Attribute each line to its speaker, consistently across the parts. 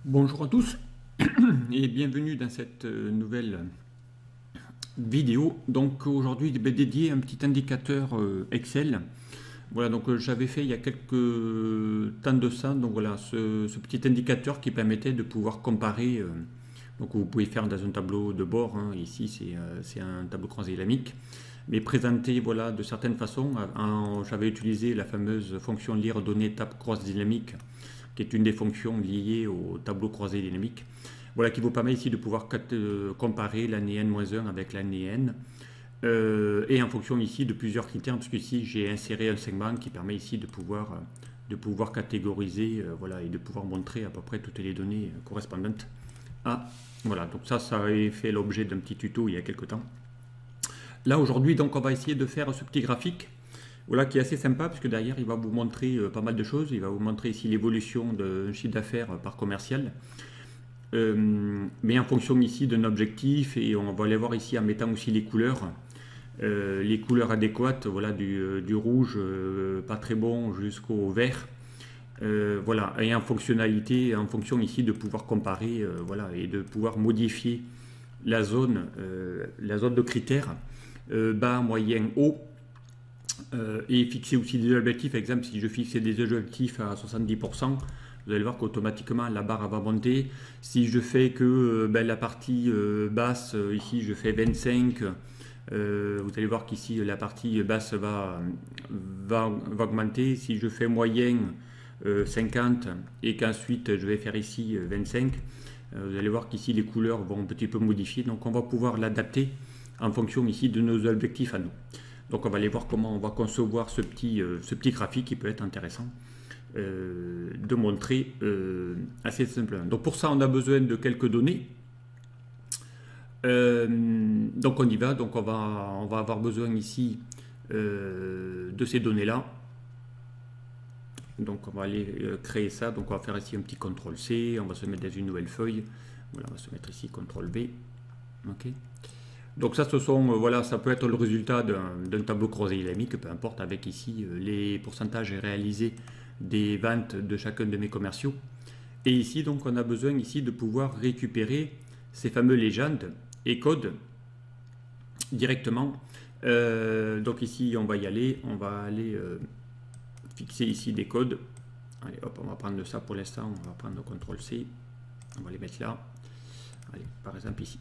Speaker 1: Bonjour à tous et bienvenue dans cette nouvelle vidéo. Donc aujourd'hui dédié à un petit indicateur Excel. Voilà, donc j'avais fait il y a quelques temps de ça, donc voilà, ce petit indicateur qui permettait de pouvoir comparer. Donc vous pouvez faire dans un tableau de bord, hein, ici c'est un tableau croisé dynamique, mais présenté voilà, de certaines façons. J'avais utilisé la fameuse fonction lire données tab croise dynamique, qui est une des fonctions liées au tableau croisé dynamique. Voilà, qui vous permet ici de pouvoir comparer l'année N-1 avec l'année N. Et en fonction ici de plusieurs critères, parce qu'ici j'ai inséré un segment qui permet ici de pouvoir catégoriser voilà, et de pouvoir montrer à peu près toutes les données correspondantes à. Voilà, donc ça a fait l'objet d'un petit tuto il y a quelques temps. Là aujourd'hui, donc on va essayer de faire ce petit graphique. Voilà, qui est assez sympa parce que derrière il va vous montrer pas mal de choses. Il va vous montrer ici l'évolution d'un chiffre d'affaires par commercial. Mais en fonction ici d'un objectif, et on va aller voir ici en mettant aussi les couleurs adéquates, voilà, du rouge pas très bon jusqu'au vert. Voilà, et en fonctionnalité, en fonction ici de pouvoir comparer, voilà, et de pouvoir modifier la zone de critères, bas, moyen, haut. Et fixer aussi des objectifs. Par exemple, si je fixais des objectifs à 70%, vous allez voir qu'automatiquement la barre va monter. Si je fais que la partie basse, ici je fais 25, vous allez voir qu'ici la partie basse va augmenter. Si je fais moyen, 50, et qu'ensuite je vais faire ici 25, vous allez voir qu'ici les couleurs vont un petit peu modifier. Donc on va pouvoir l'adapter en fonction ici de nos objectifs à nous. Donc on va aller voir comment on va concevoir ce petit graphique qui peut être intéressant de montrer assez simplement. Donc pour ça on a besoin de quelques données. Donc on y va. Donc on va avoir besoin ici de ces données là. Donc on va aller créer ça. Donc on va faire ici un petit CTRL-C. On va se mettre dans une nouvelle feuille. Voilà, on va se mettre ici CTRL-V. Ok. Donc ça, voilà, ça peut être le résultat d'un tableau croisé dynamique, peu importe, avec ici les pourcentages réalisés des ventes de chacun de mes commerciaux. Et ici, donc, on a besoin ici de pouvoir récupérer ces fameux légendes et codes directement. Donc ici, on va y aller, on va aller fixer ici des codes. Allez, hop, on va prendre ça pour l'instant, on va prendre CTRL-C, on va les mettre là. Allez, par exemple ici.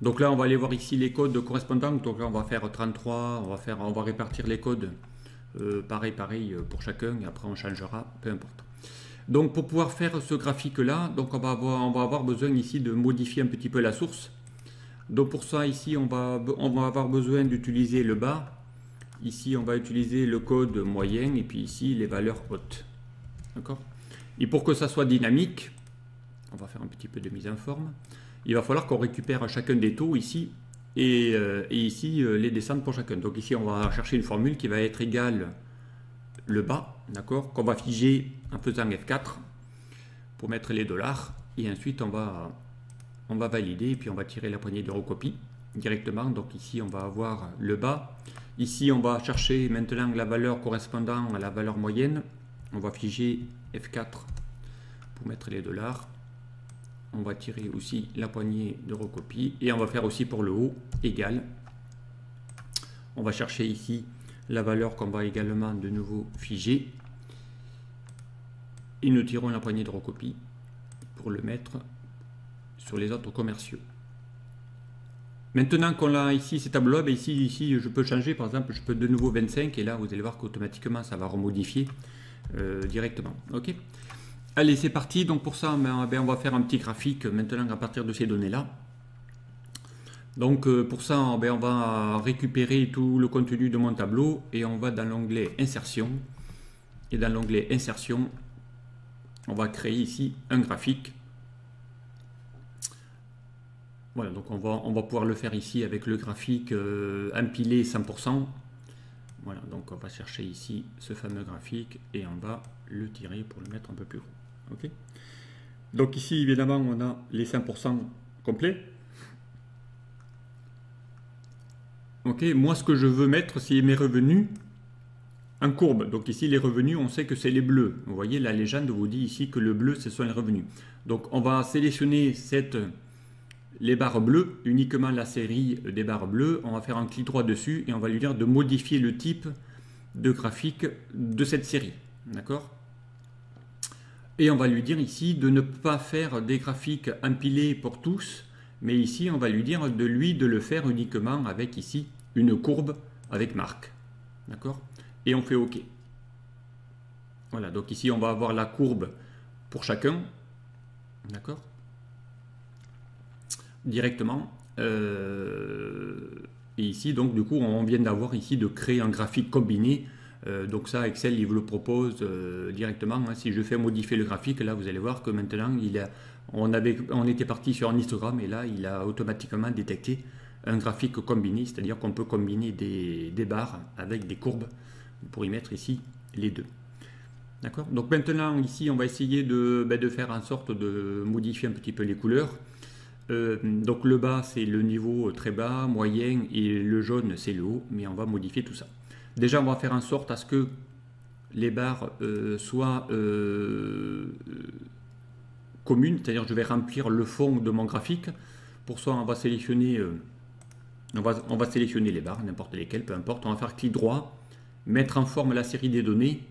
Speaker 1: Donc là, on va aller voir ici les codes correspondants. Donc là, on va faire 33, on va répartir les codes pareil pour chacun, et après on changera, peu importe. Donc pour pouvoir faire ce graphique-là, donc on va avoir besoin ici de modifier un petit peu la source. Donc pour ça, ici, on va avoir besoin d'utiliser le bas. Ici, on va utiliser le code moyen, et puis ici, les valeurs hautes. D'accord? Et pour que ça soit dynamique, on va faire un petit peu de mise en forme. Il va falloir qu'on récupère chacun des taux ici et ici les descentes pour chacun. Donc ici on va chercher une formule qui va être égale le bas, d'accord, qu'on va figer en faisant F4 pour mettre les dollars, et ensuite on va valider, et puis on va tirer la poignée de recopie directement. Donc ici on va avoir le bas. Ici on va chercher maintenant la valeur correspondant à la valeur moyenne. On va figer F4 pour mettre les dollars. On va tirer aussi la poignée de recopie, et on va faire aussi pour le haut égal. On va chercher ici la valeur qu'on va également de nouveau figer, et nous tirons la poignée de recopie pour le mettre sur les autres commerciaux. Maintenant qu'on a ici ces tableaux-là, ici je peux changer, par exemple je peux de nouveau 25, et là vous allez voir qu'automatiquement ça va remodifier directement. Ok. Allez, c'est parti. Donc pour ça, on va faire un petit graphique maintenant à partir de ces données-là. Donc pour ça, on va récupérer tout le contenu de mon tableau, et on va dans l'onglet Insertion. Et dans l'onglet Insertion, on va créer ici un graphique. Voilà, donc on va pouvoir le faire ici avec le graphique empilé 100%. Voilà, donc on va chercher ici ce fameux graphique, et on va le tirer pour le mettre un peu plus haut. Okay. Donc ici, évidemment, on a les 5% complets. Ok, moi ce que je veux mettre, c'est mes revenus en courbe. Donc ici, les revenus, on sait que c'est les bleus. Vous voyez, la légende vous dit ici que le bleu, ce sont les revenus. Donc on va sélectionner les barres bleues, uniquement la série des barres bleues. On va faire un clic droit dessus et on va lui dire de modifier le type de graphique de cette série. D'accord? Et on va lui dire ici de ne pas faire des graphiques empilés pour tous, mais ici on va lui dire de le faire uniquement avec ici une courbe avec marque. D'accord? Et on fait OK. Voilà, donc ici on va avoir la courbe pour chacun. D'accord? Directement. Et ici, donc du coup, on vient d'avoir ici de créer un graphique combiné. Donc ça, Excel, il vous le propose directement. Hein. Si je fais modifier le graphique, là, vous allez voir que maintenant, on était parti sur un histogramme et là, il a automatiquement détecté un graphique combiné, c'est-à-dire qu'on peut combiner des barres avec des courbes pour y mettre ici les deux. D'accord? Donc maintenant, ici, on va essayer de faire en sorte de modifier un petit peu les couleurs. Donc le bas, c'est le niveau très bas, moyen, et le jaune, c'est le haut, mais on va modifier tout ça. Déjà, on va faire en sorte à ce que les barres soient communes, c'est-à-dire je vais remplir le fond de mon graphique. Pour ça, on va sélectionner, on va sélectionner les barres, n'importe lesquelles, peu importe. On va faire clic droit, mettre en forme la série des données.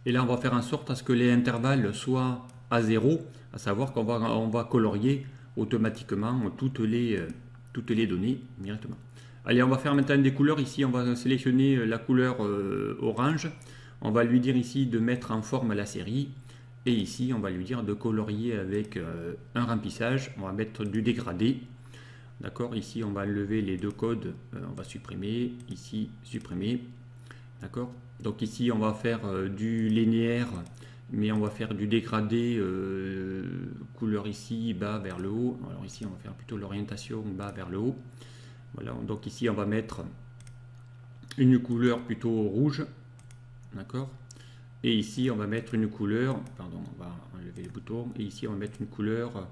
Speaker 1: Et là, on va faire en sorte à ce que les intervalles soient à 0, à savoir qu'on va colorier automatiquement toutes les données directement. Allez, on va faire maintenant des couleurs. Ici, on va sélectionner la couleur orange. On va lui dire ici de mettre en forme la série. Et ici, on va lui dire de colorier avec un remplissage. On va mettre du dégradé. D'accord? Ici, on va lever les deux codes. On va supprimer. Ici, supprimer. D'accord? Donc ici, on va faire du linéaire, mais on va faire du dégradé couleur ici, bas vers le haut. Alors ici, on va faire plutôt l'orientation bas vers le haut. Voilà, donc ici, on va mettre une couleur plutôt rouge. D'accord? Et ici, on va mettre une couleur, pardon, on va enlever les boutons. Et ici, on va mettre une couleur,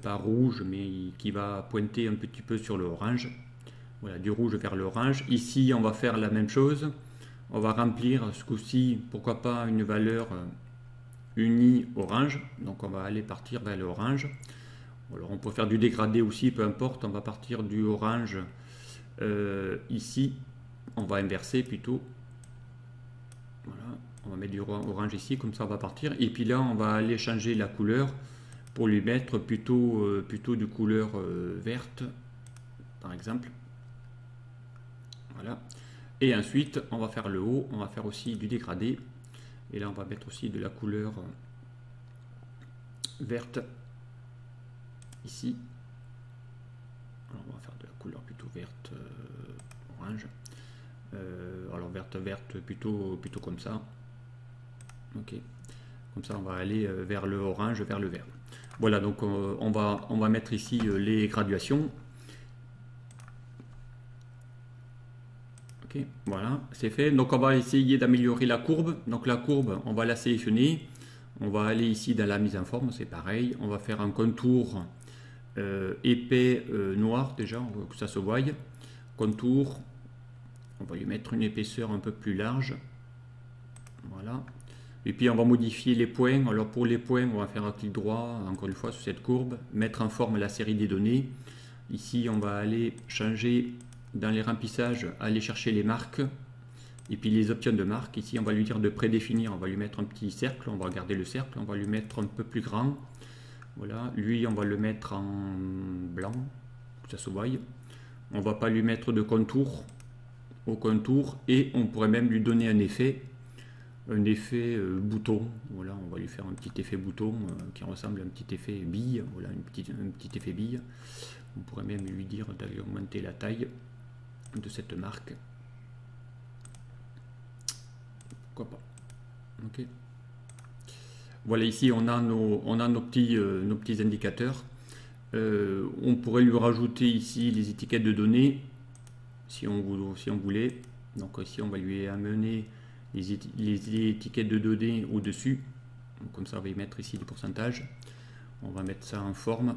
Speaker 1: pas rouge, mais qui va pointer un petit peu sur le orange. Voilà, du rouge vers l'orange. Ici, on va faire la même chose. On va remplir ce coup-ci, pourquoi pas, une valeur unie orange. Donc on va aller partir vers l'orange. Alors on peut faire du dégradé aussi, peu importe. On va partir du orange ici. On va inverser plutôt. Voilà, on va mettre du orange ici, comme ça on va partir. Et puis là, on va aller changer la couleur pour lui mettre plutôt de couleur verte, par exemple. Voilà. Et ensuite, on va faire le haut, on va faire aussi du dégradé. Et là, on va mettre aussi de la couleur verte, ici. Alors, on va faire de la couleur plutôt verte, orange. Alors, verte, plutôt comme ça. Ok. Comme ça, on va aller vers le orange, vers le vert. Voilà, donc on va mettre ici les graduations. Voilà, c'est fait. Donc on va essayer d'améliorer la courbe. Donc la courbe, on va la sélectionner. On va aller ici dans la mise en forme, c'est pareil. On va faire un contour épais noir déjà, que ça se voie. Contour, on va lui mettre une épaisseur un peu plus large. Voilà. Et puis on va modifier les points. Alors pour les points, on va faire un clic droit, encore une fois, sur cette courbe. Mettre en forme la série des données. Ici, on va aller changer... Dans les remplissages, aller chercher les marques et puis les options de marque. Ici, on va lui dire de prédéfinir. On va lui mettre un petit cercle. On va regarder le cercle. On va lui mettre un peu plus grand. Voilà. Lui, on va le mettre en blanc. Que ça se voie. On va pas lui mettre de contour au contour. Et on pourrait même lui donner un effet bouton. Voilà. On va lui faire un petit effet bouton qui ressemble à un petit effet bille. Voilà, un petit effet bille. On pourrait même lui dire d'aller augmenter la taille de cette marque. Pourquoi pas. Ok. Voilà, ici on a nos petits indicateurs. On pourrait lui rajouter ici les étiquettes de données si on voulait. Donc ici on va lui amener les étiquettes de données au-dessus. Comme ça on va y mettre ici les pourcentages. On va mettre ça en forme.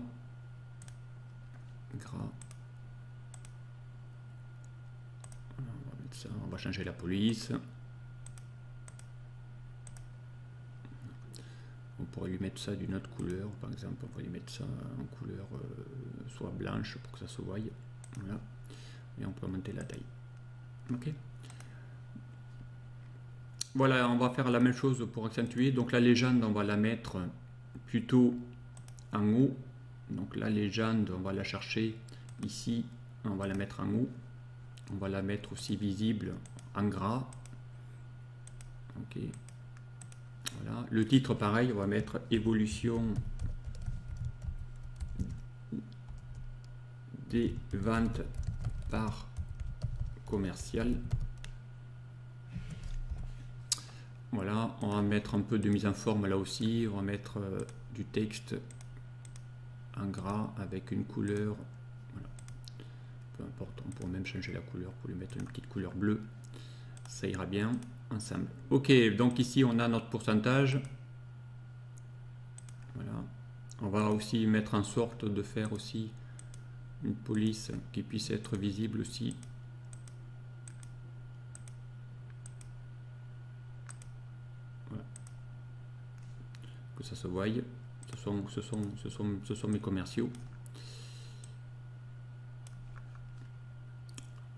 Speaker 1: Gras. on va changer la police. On pourrait lui mettre ça d'une autre couleur, par exemple, on pourrait lui mettre ça en couleur soit blanche pour que ça se voie. Voilà. Et on peut augmenter la taille. Ok. Voilà, on va faire la même chose pour accentuer. Donc la légende, on va la mettre plutôt en haut. Donc la légende, on va la chercher ici, on va la mettre en haut. On va la mettre aussi visible en gras. Ok. Voilà. Le titre, pareil, on va mettre évolution des ventes par commercial. Voilà, on va mettre un peu de mise en forme là aussi, on va mettre du texte en gras avec une couleur, voilà. Peu importe, on pourrait même changer la couleur pour lui mettre une petite couleur bleue, ça ira bien ensemble. Ok, donc ici on a notre pourcentage, voilà. On va aussi mettre en sorte de faire aussi une police qui puisse être visible aussi. Que ça se voie, ce sont mes commerciaux.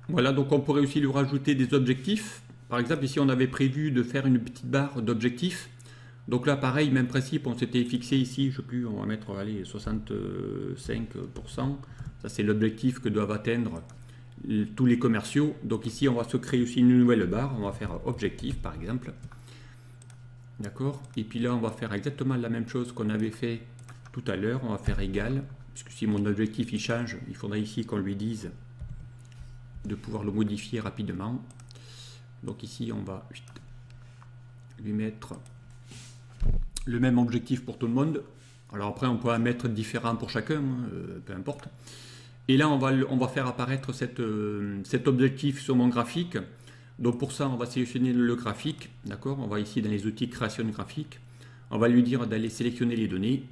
Speaker 1: Voilà, donc on pourrait aussi lui rajouter des objectifs. Par exemple, ici on avait prévu de faire une petite barre d'objectifs. Donc là, pareil, même principe, on s'était fixé ici, je sais plus, on va mettre allez, 65%. Ça, c'est l'objectif que doivent atteindre tous les commerciaux. Donc ici, on va se créer aussi une nouvelle barre. On va faire objectif, par exemple. D'accord. Et puis là, on va faire exactement la même chose qu'on avait fait tout à l'heure. On va faire égal. Puisque si mon objectif il change, il faudrait ici qu'on lui dise de pouvoir le modifier rapidement. Donc ici, on va lui mettre le même objectif pour tout le monde. Alors après, on peut en mettre différents pour chacun, peu importe. Et là, on va faire apparaître cet objectif sur mon graphique. Donc pour ça, on va sélectionner le graphique, d'accord. On va ici dans les outils création de graphique. On va lui dire d'aller sélectionner les données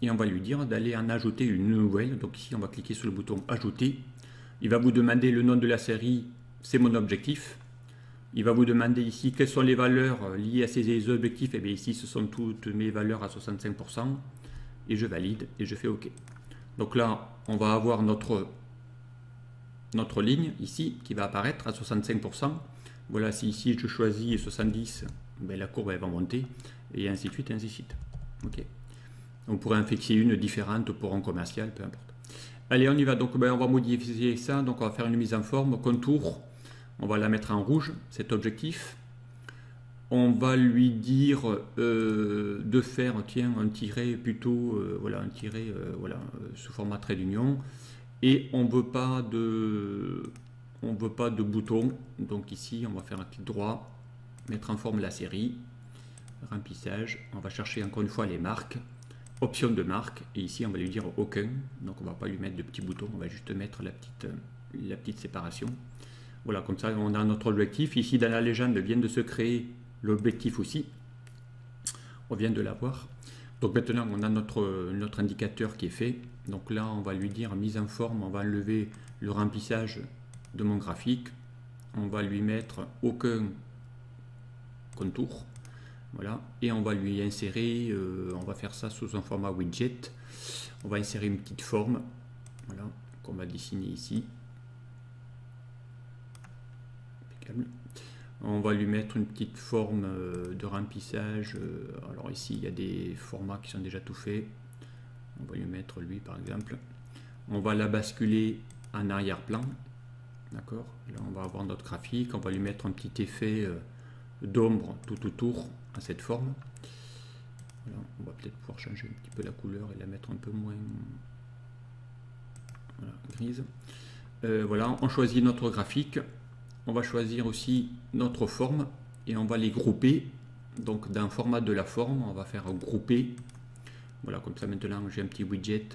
Speaker 1: et on va lui dire d'aller en ajouter une nouvelle. Donc ici, on va cliquer sur le bouton ajouter. Il va vous demander le nom de la série, c'est mon objectif. Il va vous demander ici quelles sont les valeurs liées à ces objectifs. Et bien ici, ce sont toutes mes valeurs à 65%. Et je valide et je fais OK. Donc là, on va avoir notre ligne ici qui va apparaître à 65%. Voilà, si ici je choisis 70, ben la courbe elle va monter, et ainsi de suite, et ainsi de suite. Ok. On pourrait en fixer une différente pour un commercial, peu importe. Allez, on y va. Donc, ben, on va modifier ça. Donc, on va faire une mise en forme, contour. On va la mettre en rouge, cet objectif. On va lui dire de faire, tiens, un tiret plutôt, voilà, un tiret, voilà, sous format trait d'union. Et on veut pas de bouton. Donc ici, on va faire un clic droit, mettre en forme la série, remplissage. On va chercher encore une fois les marques, option de marque. Et ici, on va lui dire aucun. Donc on va pas lui mettre de petits boutons. On va juste mettre la petite séparation. Voilà, comme ça, on a notre objectif. Ici, dans la légende, vient de se créer l'objectif aussi. On vient de l'avoir. Donc maintenant, on a notre indicateur qui est fait. Donc là, on va lui dire mise en forme. On va enlever le remplissage de mon graphique. On va lui mettre aucun contour. Voilà. Et on va lui insérer, on va faire ça sous un format widget. On va insérer une petite forme. Voilà, qu'on va dessiner ici. Impeccable. On va lui mettre une petite forme de remplissage. Alors ici, il y a des formats qui sont déjà tout faits. On va lui mettre lui, par exemple. On va la basculer en arrière-plan. D'accord. Là, on va avoir notre graphique. On va lui mettre un petit effet d'ombre tout autour à cette forme. Voilà. On va peut-être pouvoir changer un petit peu la couleur et la mettre un peu moins voilà, grise. Voilà, on choisit notre graphique. On va choisir aussi notre forme et on va les grouper. Donc dans le format de la forme, on va faire grouper. Voilà, comme ça maintenant j'ai un petit widget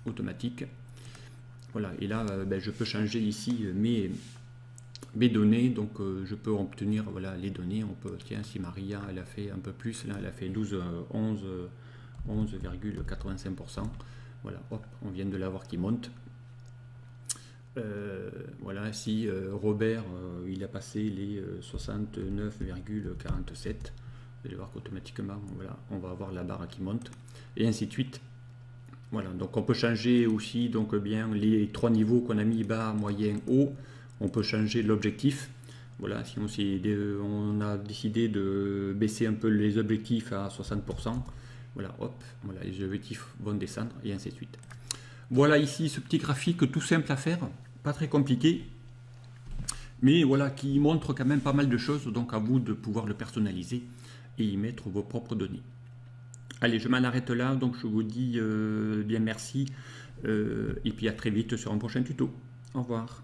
Speaker 1: automatique. Voilà, et là ben, je peux changer ici mes données. Donc je peux obtenir voilà, les données. On peut, tiens, si Maria elle a fait un peu plus, là elle a fait 11,85%. Voilà, hop, on vient de l'avoir qui monte. voilà, si Robert il a passé les 69,47, vous allez voir qu'automatiquement voilà, on va avoir la barre qui monte et ainsi de suite. Voilà, donc on peut changer aussi donc bien les trois niveaux qu'on a mis, bas, moyen, haut. On peut changer l'objectif. Voilà, si on a décidé de baisser un peu les objectifs à 60%, voilà, hop, voilà, les objectifs vont descendre et ainsi de suite. Voilà ici ce petit graphique tout simple à faire, pas très compliqué, mais voilà, qui montre quand même pas mal de choses, donc à vous de pouvoir le personnaliser et y mettre vos propres données. Allez, je m'en arrête là, donc je vous dis bien merci, et puis à très vite sur un prochain tuto. Au revoir.